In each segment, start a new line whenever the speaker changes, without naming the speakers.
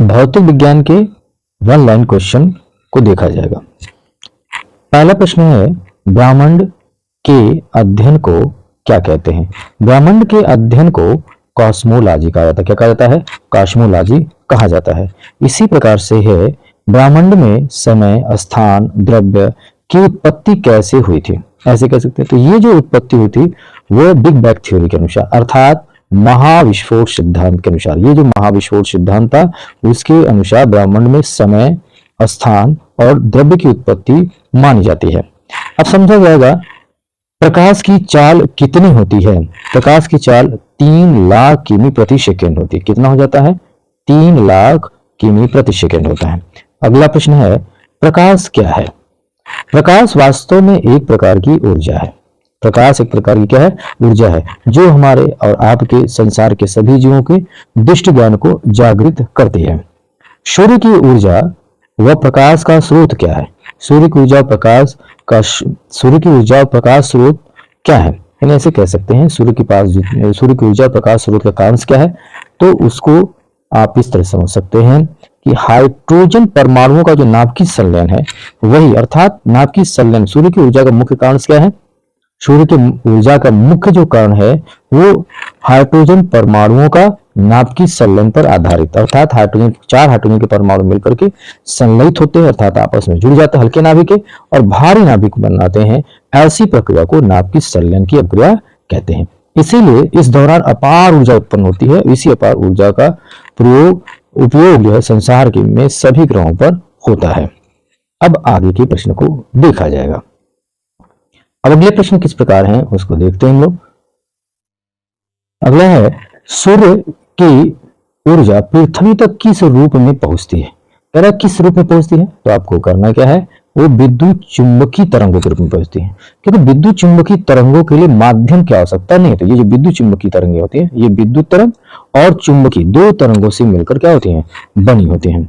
भौतिक विज्ञान के वन लाइन क्वेश्चन को देखा जाएगा। पहला प्रश्न है, ब्रह्मांड के अध्ययन को क्या कहते हैं? ब्रह्मांड के अध्ययन को कॉस्मोलॉजी कहा जाता है। क्या कहा जाता है? कॉस्मोलॉजी कहा जाता है। इसी प्रकार से है, ब्रह्मांड में समय, स्थान, द्रव्य की उत्पत्ति कैसे हुई थी? ऐसे कह सकते हैं। तो ये जो उत्पत्ति हुई थी वो बिग बैंग थ्योरी के अनुसार, अर्थात महाविस्फोट सिद्धांत के अनुसार। ये जो महाविस्फोट सिद्धांत था उसके अनुसार ब्रह्मांड में समय, स्थान और द्रव्य की उत्पत्ति मानी जाती है। अब समझा जाएगा, प्रकाश की चाल कितनी होती है? प्रकाश की चाल 3 लाख किमी प्रति सेकेंड होती है। कितना हो जाता है? 3 लाख किमी प्रति सेकेंड होता है। अगला प्रश्न है, प्रकाश क्या है? प्रकाश वास्तव में एक प्रकार की ऊर्जा है। प्रकाश एक प्रकार की क्या है? ऊर्जा है, जो हमारे और आपके संसार के सभी जीवों के दृष्टि ज्ञान को जागृत करती है। सूर्य की ऊर्जा व प्रकाश का स्रोत क्या है? सूर्य की ऊर्जा और प्रकाश स्रोत क्या है? यानी ऐसे कह सकते हैं, सूर्य की ऊर्जा और प्रकाश स्रोत का कारण क्या है? तो उसको आप इस तरह समझ सकते हैं कि हाइड्रोजन परमाणुओं का जो नाभिकीय संलयन है वही, अर्थात नाभिकीय संलयन सूर्य की ऊर्जा का मुख्य कारण क्या है? सूर्य की ऊर्जा का मुख्य जो कारण है वो हाइड्रोजन परमाणुओं का नाभिकीय संलयन पर आधारित, अर्थात चार हाइड्रोजन के परमाणु मिलकर के संलयित होते हैं, अर्थात आपस में जुड़ जाते हैं हल्के नाभिक के और भारी नाभिक बनाते हैं। ऐसी प्रक्रिया को नाभिकीय संलयन की प्रक्रिया कहते हैं। इसीलिए इस दौरान अपार ऊर्जा उत्पन्न होती है। इसी अपार ऊर्जा का उपयोग जो है संसार के में सभी ग्रहों पर होता है। अब आगे के प्रश्न को देखा जाएगा। अब अगले प्रश्न किस प्रकार हैं उसको देखते हैं हम लोग। अगला है, सूर्य की ऊर्जा पृथ्वी तक किस रूप में पहुंचती है? कह रहा किस रूप में पहुंचती है? तो आपको करना क्या है, वो विद्युत चुंबकीय तरंगों के रूप में पहुंचती है। क्योंकि विद्युत चुंबकीय तरंगों के लिए माध्यम की आवश्यकता नहीं होती। ये जो विद्युत चुंबकीय तरंगें होती है, ये विद्युत तरंग और चुंबकीय दो तरंगों से मिलकर क्या होती है? बनी होती है।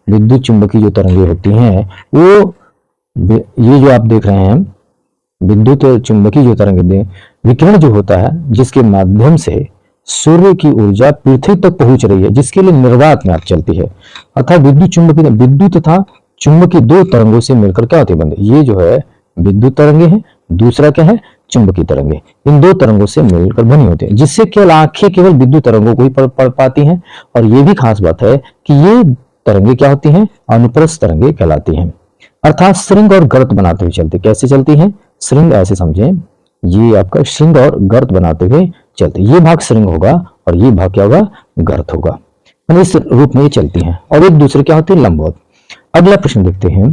विद्युत चुंबकीय जो तरंगें होती हैं वो ये जो आप देख रहे हैं विद्युत चुंबकीय जो तरंगें, विकिरण जो होता है जिसके माध्यम से सूर्य की ऊर्जा पृथ्वी तक पहुंच रही है, जिसके लिए निर्वात में आप चलती है, अर्थात विद्युत तथा चुंबकीय दो तरंगों से मिलकर क्या होती है बंधे? ये जो है विद्युत तरंगे हैं, दूसरा क्या है? चुंबकीय तरंगे। इन दो तरंगों से मिलकर बनी होती है, जिससे केवल आंखें केवल विद्युत तरंगों को ही पढ़ पाती हैं। और ये भी खास बात है कि ये तरंगे क्या होती हैं? अनुप्रस्थ तरंगे कहलाती हैं, अर्थात श्रृंग और गर्त बनाते हुए चलती। कैसे चलती हैं? श्रृंग ऐसे समझें, ये आपका श्रृंग और गर्त बनाते हुए चलते। ये भाग श्रृंग होगा और ये भाग क्या होगा? गर्त होगा। इस रूप में ये चलती हैं और एक दूसरे क्या होती है? लंबवत। अगला प्रश्न देखते हैं,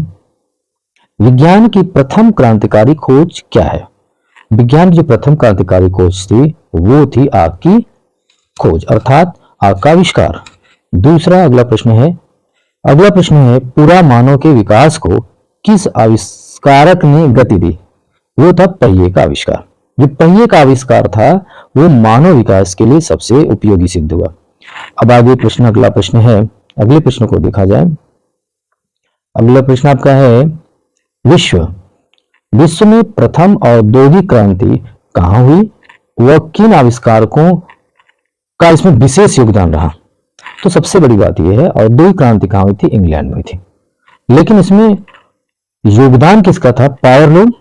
विज्ञान की प्रथम क्रांतिकारी खोज क्या है? विज्ञान की जो प्रथम क्रांतिकारी खोज थी वो थी आग की खोज, अर्थात आग का आविष्कार। दूसरा अगला प्रश्न है, पूरा मानव के विकास को किस आविष्कारक ने गति दी? वो था पहिए का आविष्कार। जो पहिए का आविष्कार था वो मानव विकास के लिए सबसे उपयोगी सिद्ध हुआ। अब आगे प्रश्न, अगला प्रश्न है, अगले प्रश्न को देखा जाए। अगला प्रश्न आपका है, विश्व में प्रथम औद्योगिक क्रांति कहां हुई? वह किन आविष्कारकों का इसमें विशेष योगदान रहा? तो सबसे बड़ी बात यह है, औद्योगिक क्रांति कहां हुई थी? इंग्लैंड में हुई थी। लेकिन इसमें योगदान किसका था? पावरलूम,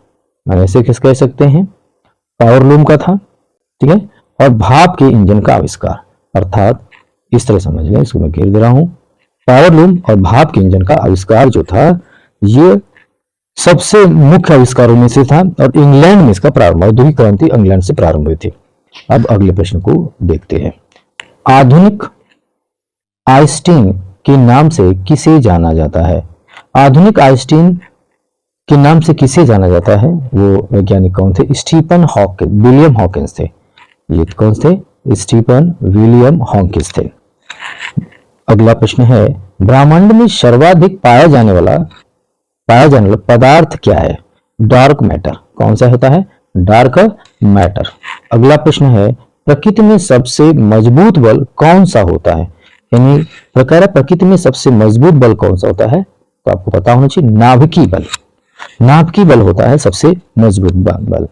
ऐसे किस कह सकते हैं, पावरलूम का था, ठीक है। और भाप के इंजन का आविष्कार, अर्थात इस तरह समझ लें, इसको मैं घेर दे रहा हूं, पावरलूम और भाप के इंजन का आविष्कार जो था ये सबसे मुख्य आविष्कारों में से था और इंग्लैंड में इसका प्रारंभ, औद्योगिक क्रांति इंग्लैंड से प्रारंभ हुई थी। अब अगले प्रश्न को देखते हैं, आधुनिक आइंस्टीन के नाम से किसे जाना जाता है? आधुनिक आइंस्टीन के नाम से किसे जाना जाता है? वो वैज्ञानिक कौन थे? स्टीफन हॉकिंस, विलियम हॉकिंस थे। ये कौन थे? स्टीफन विलियम हॉकिंस थे। अगला प्रश्न है, ब्रह्मांड में सर्वाधिक पाया जाने वाला पदार्थ क्या है? Dark matter. कौन सा होता है? Dark matter. अगला प्रश्न है, प्रकृति में सबसे मजबूत बल कौन सा होता है? यानी प्रकृति में सबसे मजबूत बल कौन सा होता है? तो आपको पता होना चाहिए, नाभिकीय बल। नाभिकीय बल होता है सबसे मजबूत बल।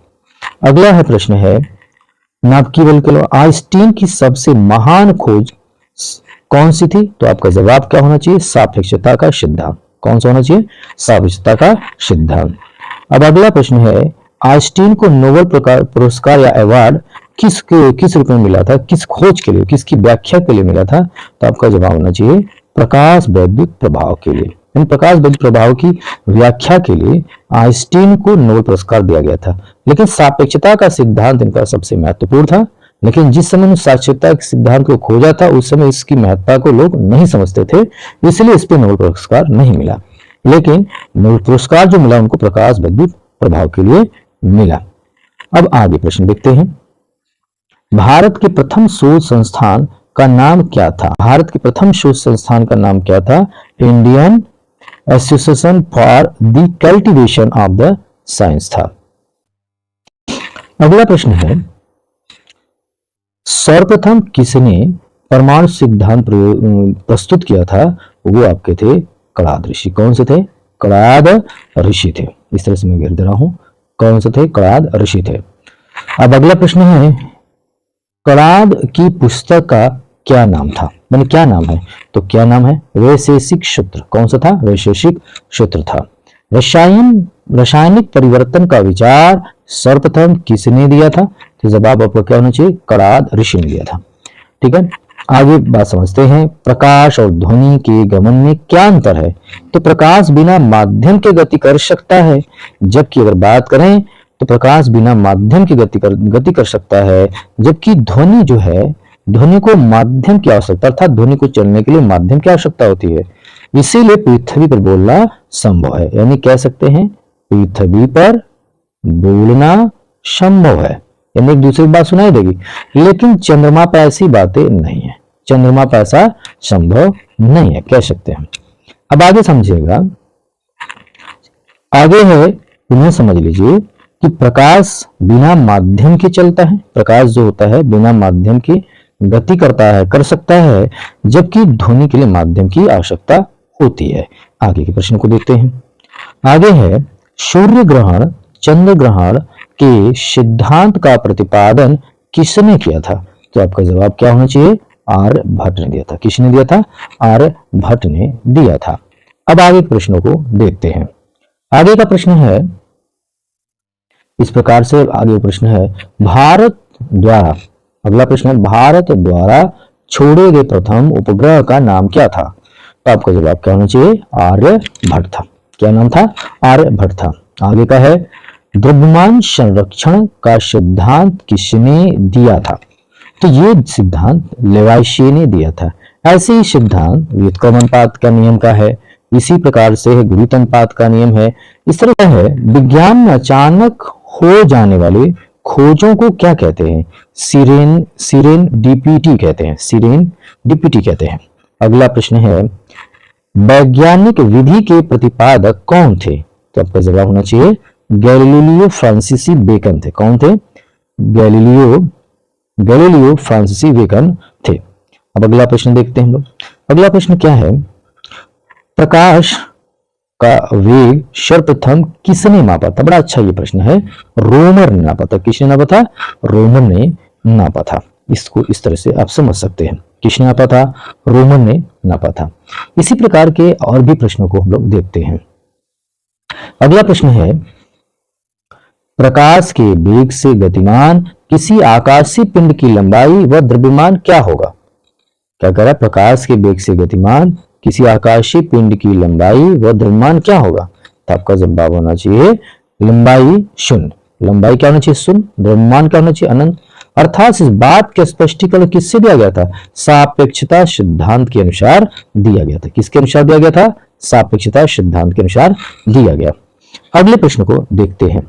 अगला है प्रश्न है, नाभिकीय बल के अलावा आइंस्टीन की सबसे महान खोज कौन सी थी? तो आपका जवाब क्या होना चाहिए? सापेक्षता का सिद्धांत। कौन सा होना चाहिए? सापेक्षता का सिद्धांत। अब अगला प्रश्न है, आइंस्टीन को नोबेल पुरस्कार या अवार्ड किस रूप में मिला था? किस खोज के लिए, किसकी व्याख्या के लिए मिला था? तो आपका जवाब होना चाहिए प्रकाश वैद्युत प्रभाव के लिए। इन प्रकाश वैद्युत प्रभाव की व्याख्या के लिए आइंस्टीन को नोबेल पुरस्कार दिया गया था। लेकिन सापेक्षता का सिद्धांत इनका सबसे महत्वपूर्ण था। लेकिन जिस समय सापेक्षता के सिद्धांत को खोजा था उस समय इसकी महत्ता को लोग नहीं समझते थे, इसलिए इस पर नोबेल पुरस्कार नहीं मिला। लेकिन नोबेल पुरस्कार जो मिला उनको प्रकाश वैद्युत प्रभाव के लिए मिला। अब आगे प्रश्न देखते हैं, भारत के प्रथम शोध संस्थान का नाम क्या था? भारत के प्रथम शोध संस्थान का नाम क्या था? Indian association for the cultivation of the science था। अगला प्रश्न है, सर्वप्रथम किसने परमाणु सिद्धांत प्रस्तुत किया था? वो आपके थे कणाद ऋषि। कौन से थे? कणाद ऋषि थे। इस तरह से मैं घेर दे रहा हूं, कौन से थे? कणाद ऋषि थे। अब अगला प्रश्न है, कणाद की पुस्तक का क्या नाम था? मैंने क्या नाम है? तो क्या नाम है? वैशेषिक सूत्र। कौन सा था? वैशेषिक सूत्र था। रासायनिक परिवर्तन का विचार सर्वप्रथम किसने दिया था? तो जवाब आपको क्या होना चाहिए? कणाद ऋषि ने दिया था। ठीक है, आगे बात समझते हैं, प्रकाश और ध्वनि के गमन में क्या अंतर है? तो प्रकाश बिना माध्यम के गति कर सकता है, जबकि अगर बात करें तो प्रकाश बिना माध्यम की गति कर सकता है, जबकि ध्वनि जो है, ध्वनि को माध्यम की आवश्यकता, अर्थात ध्वनि को चलने के लिए माध्यम की आवश्यकता होती है। इसीलिए पृथ्वी पर बोलना संभव है। यानी कह सकते हैं पृथ्वी पर बोलना संभव है, यानी एक दूसरी बात सुनाई देगी। लेकिन चंद्रमा पर ऐसी बातें नहीं है, चंद्रमा पर ऐसा संभव नहीं है, कह सकते हैं। अब आगे समझिएगा, आगे है, इन्हें समझ लीजिए कि प्रकाश बिना माध्यम के चलता है। प्रकाश जो होता है बिना माध्यम की गति करता है, कर सकता है, जबकि ध्वनि के लिए माध्यम की आवश्यकता होती है। आगे के प्रश्न को देखते हैं। आगे है, सूर्य ग्रहण चंद्र ग्रहण के सिद्धांत का प्रतिपादन किसने किया था? तो आपका जवाब क्या होना चाहिए? आर्यभट्ट ने दिया था। किसने दिया था? आर्यभट्ट ने दिया था। अब आगे के प्रश्नों को देखते हैं। आगे का प्रश्न है इस प्रकार से, आगे प्रश्न है, भारत द्वारा, अगला प्रश्न है, भारत द्वारा छोड़े गए प्रथम उपग्रह का नाम क्या था? तो आपका जवाब क्या होना चाहिए? आर्यभट्ट था। क्या नाम था? आर्यभट्ट था। आगे का है, द्रव्यमान संरक्षण का सिद्धांत किसने दिया था? तो ये सिद्धांत लेवाइशिए ने दिया था। ऐसे ही सिद्धांत व्युत्क्रमणपात का नियम का है, इसी प्रकार से गुरुत्वानुपात का नियम है। इस तरह का है, विज्ञान में अचानक हो जाने वाले खोजों को क्या कहते हैं? सीरेंडिपिटी कहते हैं, सीरेंडिपिटी कहते हैं। अगला प्रश्न है, वैज्ञानिक विधि के प्रतिपादक कौन थे? तो आपका जवाब होना चाहिए गैलीलियो फ्रांसीसी बेकन थे। कौन थे? गैलीलियो फ्रांसीसी बेकन थे। अब अगला प्रश्न देखते हैं हम लोग। अगला प्रश्न क्या है, प्रकाश का वेग सर्वप्रथम किसने मापा था? बड़ा अच्छा ये प्रश्न है। रोमर ने नापा था। किसने नापा था? रोमर ने नापा था। इसको इस तरह से आप समझ सकते हैं। किसने नापा था? रोमर ने नापा था। इसी प्रकार के और भी प्रश्नों को हम लोग देखते हैं। अगला प्रश्न है, प्रकाश के वेग से गतिमान किसी आकाशीय पिंड की लंबाई व द्रव्यमान क्या होगा? क्या कह रहा है? प्रकाश के वेग से गतिमान किसी आकाशीय पिंड की लंबाई व द्रव्यमान क्या होगा? तो आपका जवाब होना चाहिए लंबाई शून्य। लंबाई क्या होना चाहिए? शून्य। द्रव्यमान क्या होना चाहिए? अनंत। अर्थात इस बात का स्पष्टीकरण किससे दिया गया था? सापेक्षता सिद्धांत के अनुसार दिया गया था। किसके अनुसार दिया गया था? सापेक्षता सिद्धांत के अनुसार दिया गया। अगले प्रश्न को देखते हैं।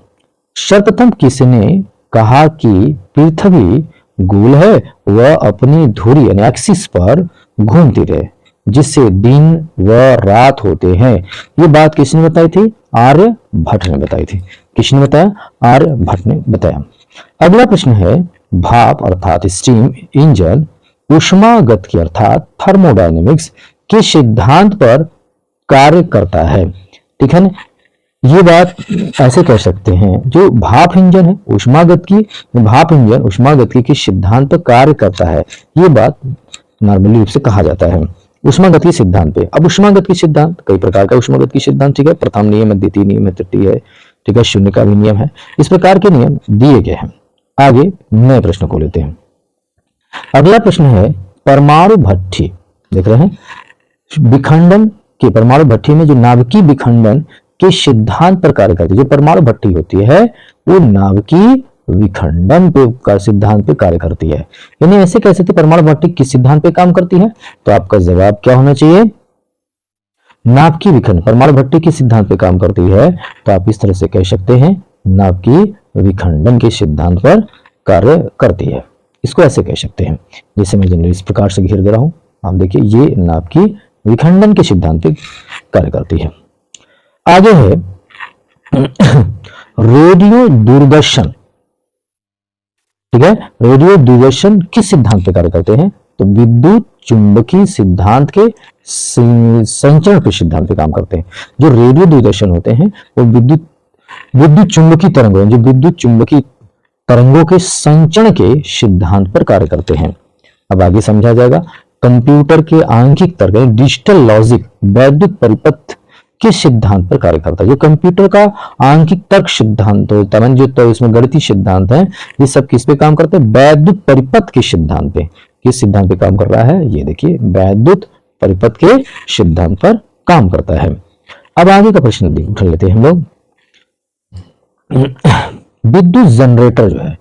सर्वप्रथम किसने कहा कि पृथ्वी गोल है वह अपनी धुरी यानी एक्सिस पर घूमती रहे, जिससे दिन व रात होते हैं? ये बात किसने बताई थी? आर्यभट्ट ने बताई थी। किसने बताया? आर्यभट्ट ने बताया। अगला प्रश्न है, भाप अर्थात स्टीम इंजन ऊष्मागतिकी अर्थात थर्मोडायनेमिक्स के सिद्धांत पर कार्य करता है। ठीक है ना? ये बात ऐसे कह सकते हैं, जो भाप इंजन है ऊष्मागतिकी, भाप इंजन ऊष्मागतिकी के सिद्धांत पर कार्य करता है। ये बात नॉर्मली रूप से कहा जाता है। ऊष्मागतिकी सिद्धांत पे, अब ऊष्मागतिकी सिद्धांत कई प्रकार का ऊष्मागतिकी सिद्धांत, ठीक है, प्रथम नियम है, द्वितीय नियम है, तृतीय है, ठीक है, शून्य का भी नियम है। इस प्रकार के नियम दिए गए हैं। आगे नए प्रश्न को लेते हैं। अगला प्रश्न है परमाणु भट्ठी, देख रहे हैं विखंडन के, परमाणु भट्ठी में जो नाभिकीय विखंडन के सिद्धांत पर कार्य करती है, जो परमाणु भट्ठी होती है वो नाभिकीय विखंडन पे का सिद्धांत पे कार्य करती है। यानी ऐसे कह सकते परमाणु भट्ठी किस सिद्धांत पे काम करती है, तो आपका जवाब क्या होना चाहिए, नाभिकीय विखंडन। परमाणु भट्ठी किस सिद्धांत पे काम करती है, तो आप इस तरह से कह सकते हैं नाभिकीय विखंडन के सिद्धांत पर कार्य करती है। इसको ऐसे कह सकते हैं, जैसे मैं जनरली इस प्रकार से घेर दे रहा हूं, आप देखिए ये नाभिकीय विखंडन के सिद्धांत पे कार्य करती है। आगे है रेडियो दूरदर्शन, ठीक है, रेडियो दूरदर्शन किस सिद्धांत पे कार्य करते हैं, तो विद्युत चुंबकीय सिद्धांत के संचरण के सिद्धांत पे काम करते हैं। जो रेडियो दूरदर्शन होते हैं वो विद्युत चुंबकीय तरंगों, जो विद्युत चुंबकीय तरंगों के संचरण के सिद्धांत पर कार्य करते हैं। अब आगे समझा जाएगा। कंप्यूटर के आंकिक तर्क, डिजिटल लॉजिक वैद्युत परिपथ के सिद्धांत पर कार्य करता है। जो कंप्यूटर का आंकिक तर्क सिद्धांत होता है, जो तो इसमें गणितीय सिद्धांत है, ये सब किस पे काम करते हैं, वैद्युत परिपथ के सिद्धांत पे। किस सिद्धांत पे काम कर रहा है, ये देखिए वैद्युत परिपथ के सिद्धांत पर काम करता है। अब आगे का प्रश्न उठा लेते हैं हम लोग। विद्युत जनरेटर जो है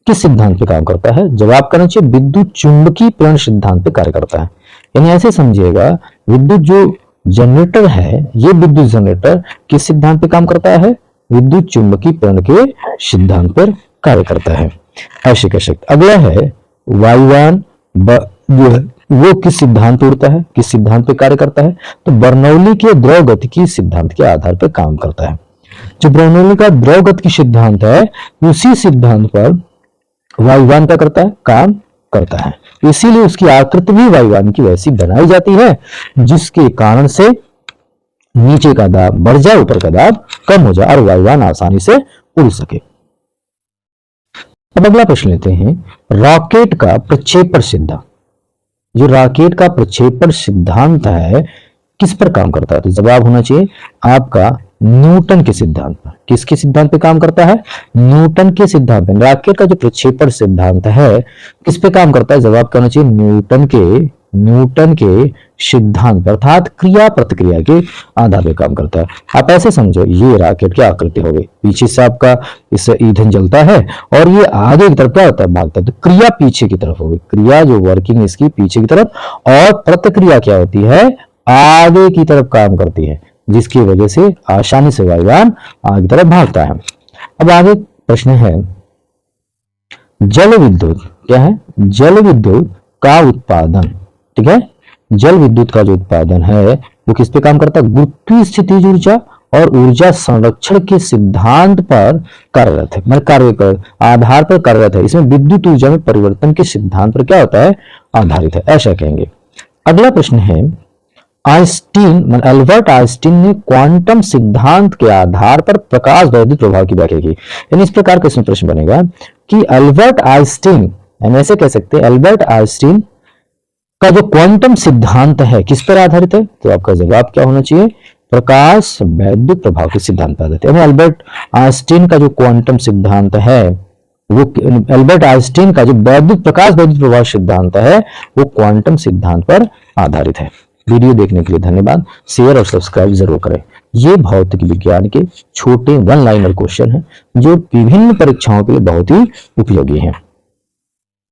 किस सिद्धांत पे काम करता है, जवाब करना चाहिए विद्युत चुंबकीय प्रेरण सिद्धांत पे कार्य करता है। यानी ऐसे समझिएगा विद्युत जो जनरेटर है, ये विद्युत जनरेटर किस सिद्धांत पे काम करता है, विद्युत चुंबकीय प्रेरण के सिद्धांत पर कार्य करता है, ऐसे कह सकते। अगला है वायुयान जो है वो किस सिद्धांत पे उड़ता है, किस सिद्धांत पे कार्य करता है, तो बर्नौली के द्रव गतिकी सिद्धांत के आधार पर काम करता है। जो बर्नौली का द्रव गतिकी सिद्धांत है उसी सिद्धांत पर वायुयान क्या करता है, काम करता है। इसीलिए उसकी आकृति भी वायुयान की वैसी बनाई जाती है, जिसके कारण से नीचे का दाब बढ़ जाए, ऊपर का दाब कम हो जाए और वायुयान आसानी से उड़ सके। अब अगला प्रश्न लेते हैं, रॉकेट का प्रक्षेपण सिद्धांत। जो रॉकेट का प्रक्षेपण सिद्धांत है किस पर काम करता है, तो जवाब होना चाहिए आपका न्यूटन के सिद्धांत पर। किसके सिद्धांत पे काम करता है, न्यूटन के सिद्धांत पर। रॉकेट का जो प्रक्षेपण सिद्धांत है किस पे काम करता है, जवाब करना चाहिए न्यूटन के सिद्धांत पर, अर्थात क्रिया प्रतिक्रिया के आधार पर काम करता है। आप ऐसे समझो, ये रॉकेट की आकृति हो गई, पीछे से आपका इससे ईंधन जलता है और ये आगे की तरफ क्या होता है, भागता है, तो क्रिया पीछे की तरफ होगी, क्रिया जो वर्किंग इसकी पीछे की तरफ, और प्रतिक्रिया क्या होती है, आगे की तरफ काम करती है, जिसकी वजह से आसानी से वायुयान आगे की तरफ भागता है। अब आगे प्रश्न है जल विद्युत, क्या है, जल विद्युत का उत्पादन, ठीक है, जल विद्युत का जो उत्पादन है वो किस पे काम करता है, गुरुत्वीय स्थितिज ऊर्जा और ऊर्जा संरक्षण के सिद्धांत पर कार्यरत है, मतलब कार्य कर आधार पर कार्यरत है। इसमें विद्युत ऊर्जा में परिवर्तन के सिद्धांत पर क्या होता है, आधारित है, ऐसा कहेंगे। अगला प्रश्न है आइंस्टीन, अल्बर्ट आइंस्टीन ने क्वांटम सिद्धांत के आधार पर प्रकाश वैद्युत प्रभाव की व्याख्या की। यानी इस प्रकार का इसमें प्रश्न बनेगा कि अल्बर्ट आइंस्टीन, हम ऐसे कह सकते हैं अल्बर्ट आइंस्टीन का जो क्वांटम सिद्धांत है किस पर आधारित है, तो आपका जवाब क्या होना चाहिए, प्रकाश वैद्युत प्रभाव के सिद्धांत पर आधारित है। अल्बर्ट आइंस्टीन का जो क्वांटम सिद्धांत है वो, अल्बर्ट आइंस्टीन का जो प्रकाश वैद्युत प्रभाव सिद्धांत है वो क्वांटम सिद्धांत पर आधारित है। वीडियो देखने के लिए धन्यवाद। शेयर और सब्सक्राइब जरूर करें। ये भौतिक विज्ञान के छोटे वन लाइनर क्वेश्चन हैं जो विभिन्न परीक्षाओं के लिए बहुत ही उपयोगी हैं।